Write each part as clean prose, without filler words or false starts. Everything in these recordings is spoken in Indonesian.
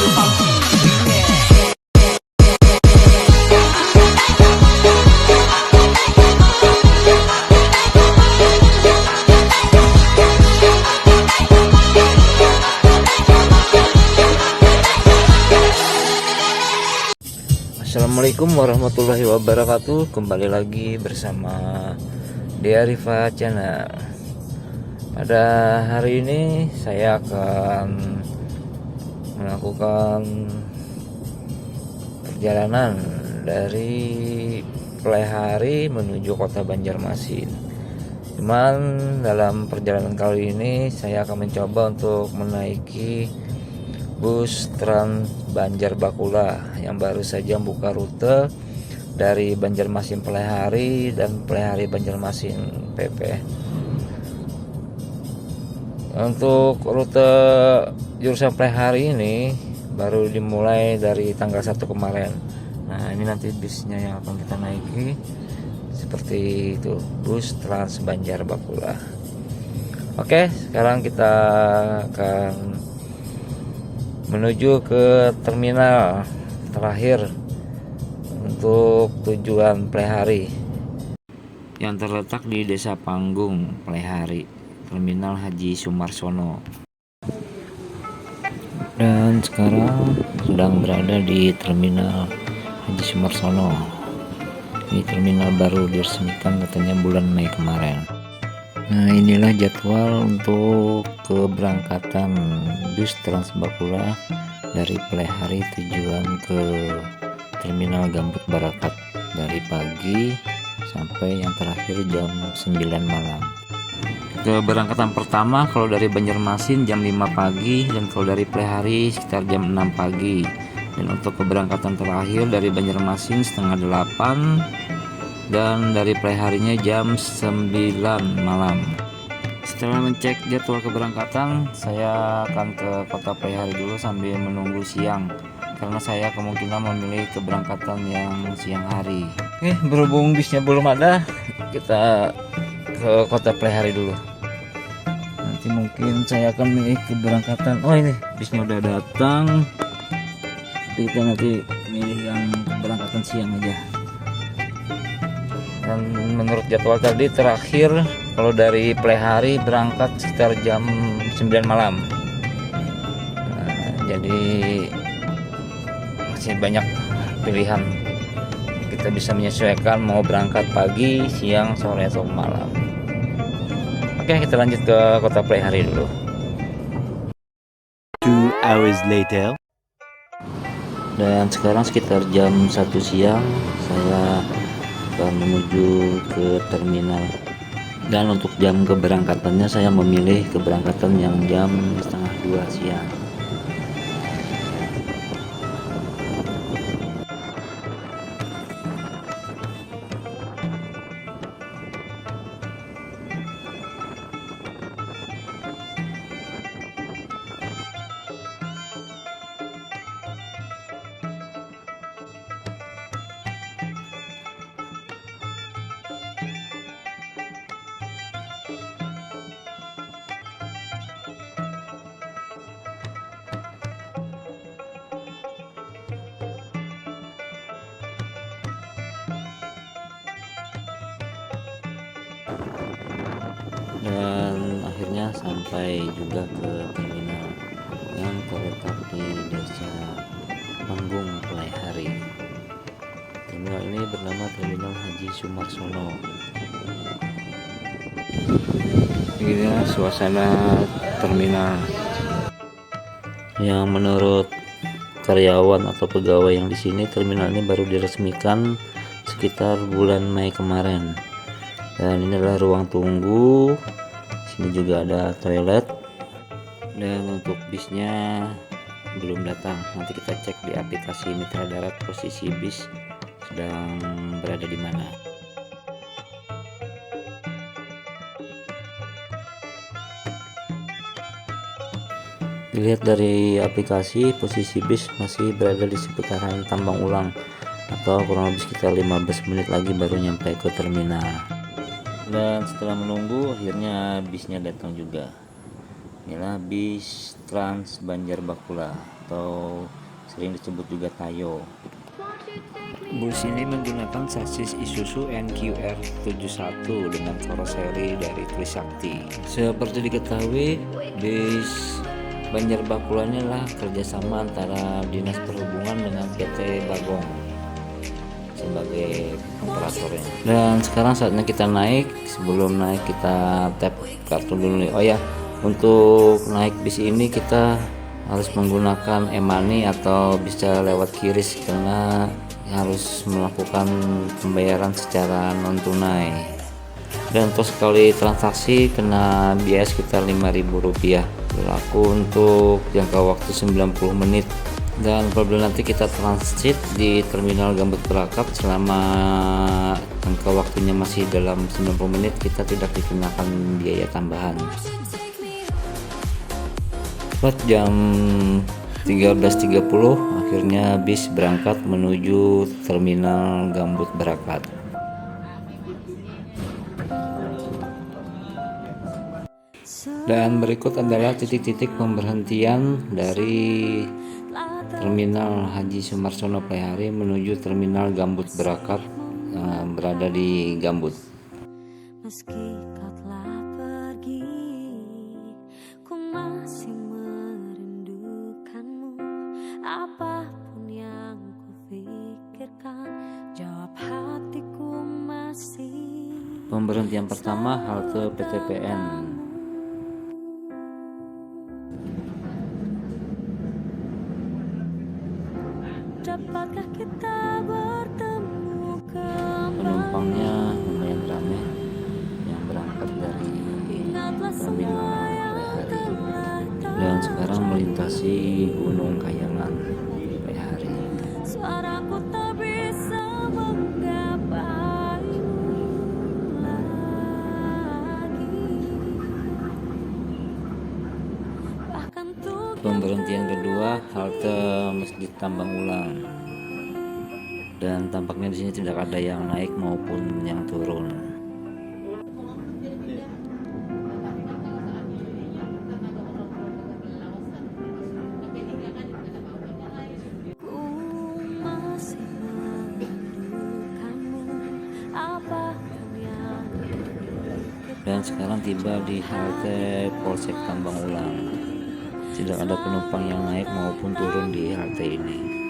Assalamualaikum warahmatullahi wabarakatuh. Kembali lagi bersama Diarifa Channel. Pada hari ini saya akan melakukan perjalanan dari Plehari menuju kota Banjarmasin. Cuman dalam perjalanan kali ini saya akan mencoba untuk menaiki bus Trans Banjar Bakula yang baru saja membuka rute dari Banjarmasin Plehari dan Plehari Banjarmasin PP. Untuk rute jurusan Plehari ini baru dimulai dari tanggal 1 kemarin. Nah, ini nanti bisnya yang akan kita naiki seperti itu, bus Trans Banjar Bakula. Oke, sekarang kita akan menuju ke terminal terakhir untuk tujuan Plehari yang terletak di Desa Panggung, Plehari, Terminal Haji Sumarsono. Dan sekarang sedang berada di Terminal Haji Sumarsono. Ini terminal baru diresmikan katanya bulan Mei kemarin. Nah, inilah jadwal untuk keberangkatan bus Trans Bakula dari Plehari tujuan ke Terminal Gambut Barakat dari pagi sampai yang terakhir jam 9 malam. Keberangkatan pertama kalau dari Banjarmasin jam 5 pagi dan kalau dari Plehari sekitar jam 6 pagi. Dan untuk keberangkatan terakhir dari Banjarmasin setengah 8 dan dari Pleharinya jam 9 malam. Setelah mencek jadwal keberangkatan, saya akan ke kota Plehari dulu sambil menunggu siang karena saya kemungkinan memilih keberangkatan yang siang hari. Oke, berhubung bisnya belum ada, kita ke kota Plehari dulu. Nanti mungkin saya akan milih keberangkatan. Oh, ini bisnya udah datang. Kita nanti milih yang keberangkatan siang aja. Dan menurut jadwal tadi terakhir kalau dari Plehari berangkat sekitar jam 9 malam. Nah, jadi masih banyak pilihan, kita bisa menyesuaikan mau berangkat pagi, siang, sore atau malam. Oke, kita lanjut ke kota Plehari dulu. 2 hours later. Dan sekarang sekitar jam 1 siang saya akan menuju ke terminal. Dan untuk jam keberangkatannya saya memilih keberangkatan yang jam setengah 2 siang. Dan akhirnya sampai juga ke terminal yang terletak di Desa Panggung, Plehari. Terminal ini bernama Terminal Haji Sumarsono. Ini suasana terminal yang menurut karyawan atau pegawai yang di sini, terminal ini baru diresmikan sekitar bulan Mei kemarin. Dan ini adalah ruang tunggu. Sini juga ada toilet. Dan untuk bisnya belum datang. Nanti kita cek di aplikasi Mitra Darat posisi bis sedang berada di mana. Dilihat dari aplikasi, posisi bis masih berada di seputaran Tambang Ulang, atau kurang lebih sekitar 15 menit lagi baru nyampe ke terminal. Dan setelah menunggu, akhirnya bisnya datang juga. Inilah bis Trans Banjarbakula atau sering disebut juga Tayo. Bus ini menggunakan sasis Isuzu NQR 71 dengan karoseri dari Trisakti. Seperti diketahui, bis Banjarbakula ini adalah kerjasama antara Dinas Perhubungan dengan PT Bagong sebagai operatornya. Dan sekarang saatnya kita naik. Sebelum naik kita tap kartu dulu nih. Oh ya, untuk naik bis ini kita harus menggunakan e-money atau bisa lewat QRIS karena harus melakukan pembayaran secara non tunai. Dan untuk sekali transaksi kena biaya sekitar Rp5.000, berlaku untuk jangka waktu 90 menit. Dan apabila nanti kita transit di terminal Gambut Berakat selama jangka waktunya masih dalam 90 menit, kita tidak dikenakan biaya tambahan. Tepat jam 13.30 akhirnya bis berangkat menuju terminal Gambut Berakat. Dan berikut adalah titik-titik pemberhentian dari Terminal Haji Sumarsono Playhari menuju Terminal Gambut Berakat yang berada di Gambut. Meski kau telah pergi, ku masih merindukanmu. Apapun yang ku pikirkan, jawab hatiku masih. Pemberhentian pertama halte PTPN. Dapatkah kita bertemu kembali? Penumpangnya lumayan ramai yang berangkat dari terminal Playhari dan sekarang melintasi Gunung Kayangan Playhari. Suaraku tak bisa menggapaimu lagi. Bahkan untuk Pemberhentian kedua halte Masjid Tambang Ulang. Dan tampaknya di sini tidak ada yang naik maupun yang turun. ku masih merindukanmu. Apapun yang Dan sekarang tiba di halte Polsek Tambang Ulang. Tidak ada penumpang yang naik maupun turun di halte ini.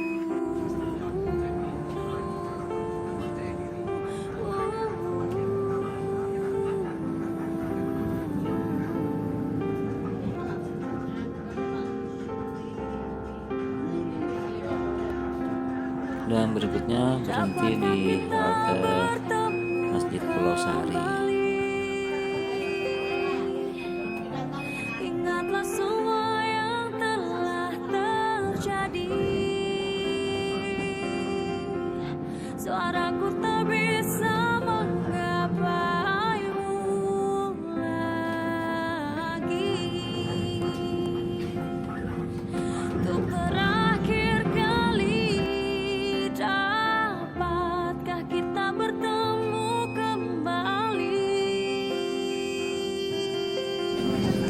Dan berikutnya berhenti di halte Masjid Pulau Sari. ingatlah semua yang telah terjadi. Suaraku tak bisa menggapaimu lagi. Untuk terakhir kali, dapatkah kita bertemu kembali?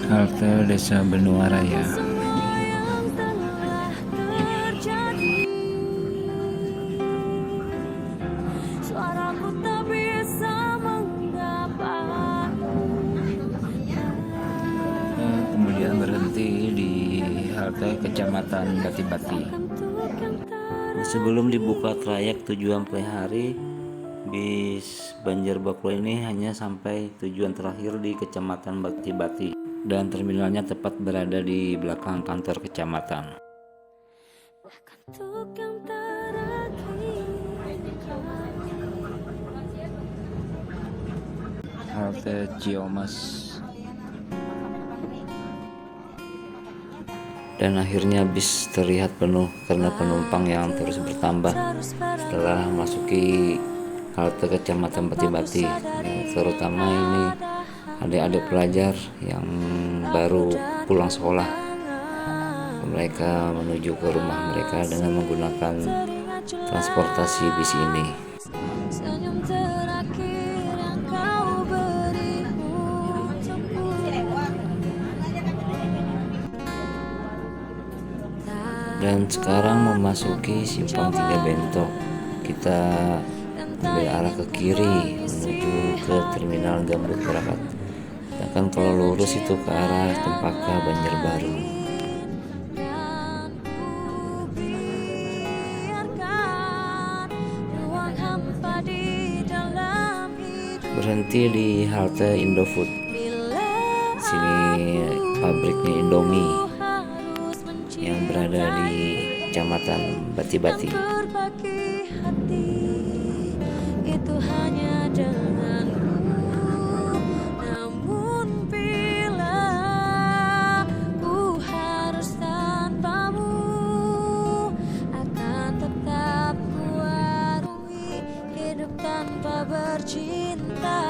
Halte Desa Benua Raya. Semua yang telah terjadi. Suaraku tak bisa menggapaimu. Kemudian berhenti di halte Kecamatan Bati-Bati. Untuk yang Sebelum dibuka trayek tujuan Playhari, bis Banjarbakula ini hanya sampai tujuan terakhir di Kecamatan Bati-Bati dan terminalnya tepat berada di belakang kantor kecamatan. untuk yang terakhir. Halte Ciamas. Dan akhirnya bis terlihat penuh karena penumpang yang terus bertambah setelah memasuki halte Kecamatan Bati-Bati, terutama ini adik-adik pelajar yang baru pulang sekolah. Mereka menuju ke rumah mereka dengan menggunakan transportasi bis ini. Senyum terakhir yang kau beri untukku. Dan sekarang memasuki simpang 3 Bentok. Kita ambil arah ke kiri menuju ke terminal Gambut Berakat. Sedangkan kalau lurus itu ke arah Cempaka Banjarbaru. Dan ku biarkan ruang hampa di dalam hidup. Berhenti di halte Indofood. Bila Sini pabriknya Indomie harus mencintai yang berada di Kecamatan Bati-Bati. berbagi hati itu hanya denganmu. Namun bila ku harus tanpamu, akan tetap ku arungi hidup tanpa bercinta.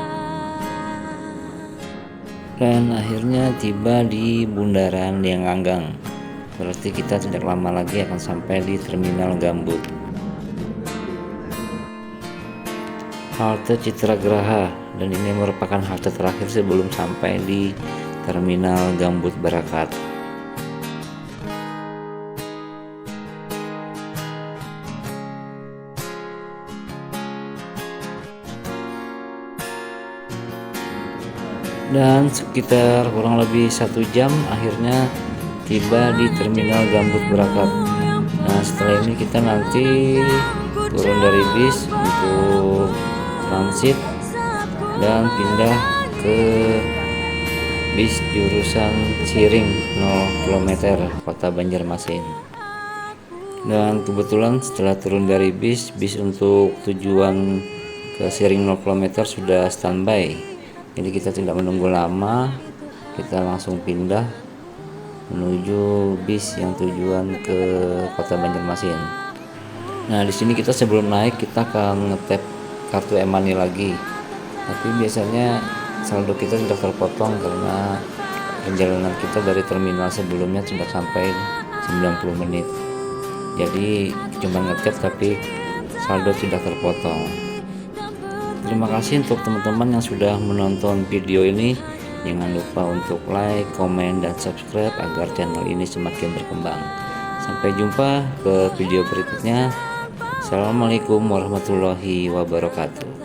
Dan akhirnya tiba di Bundaran Lianganggang. Berarti kita tidak lama lagi akan sampai di Terminal Gambut. Halte Citra Geraha, dan ini merupakan halte terakhir sebelum sampai di Terminal Gambut Berakat. Dan sekitar kurang lebih 1 jam akhirnya tiba di Terminal Gambut Berakat. Nah, setelah ini kita nanti turun dari bis untuk transit dan pindah ke bis jurusan Siring 0 km Kota Banjarmasin. Dan kebetulan setelah turun dari bis untuk tujuan ke Siring 0 km sudah standby. Jadi kita tidak menunggu lama, kita langsung pindah menuju bis yang tujuan ke Kota Banjarmasin. Nah, di sini kita sebelum naik kita akan ngetap kartu e-money lagi. Tapi biasanya saldo kita sudah terpotong karena perjalanan kita dari terminal sebelumnya sudah sampai 90 menit. Jadi cuma ngetap tapi saldo sudah terpotong. Terima kasih untuk teman-teman yang sudah menonton video ini. Jangan lupa untuk like, komen, dan subscribe agar channel ini semakin berkembang. Sampai jumpa ke video berikutnya. Assalamualaikum warahmatullahi wabarakatuh.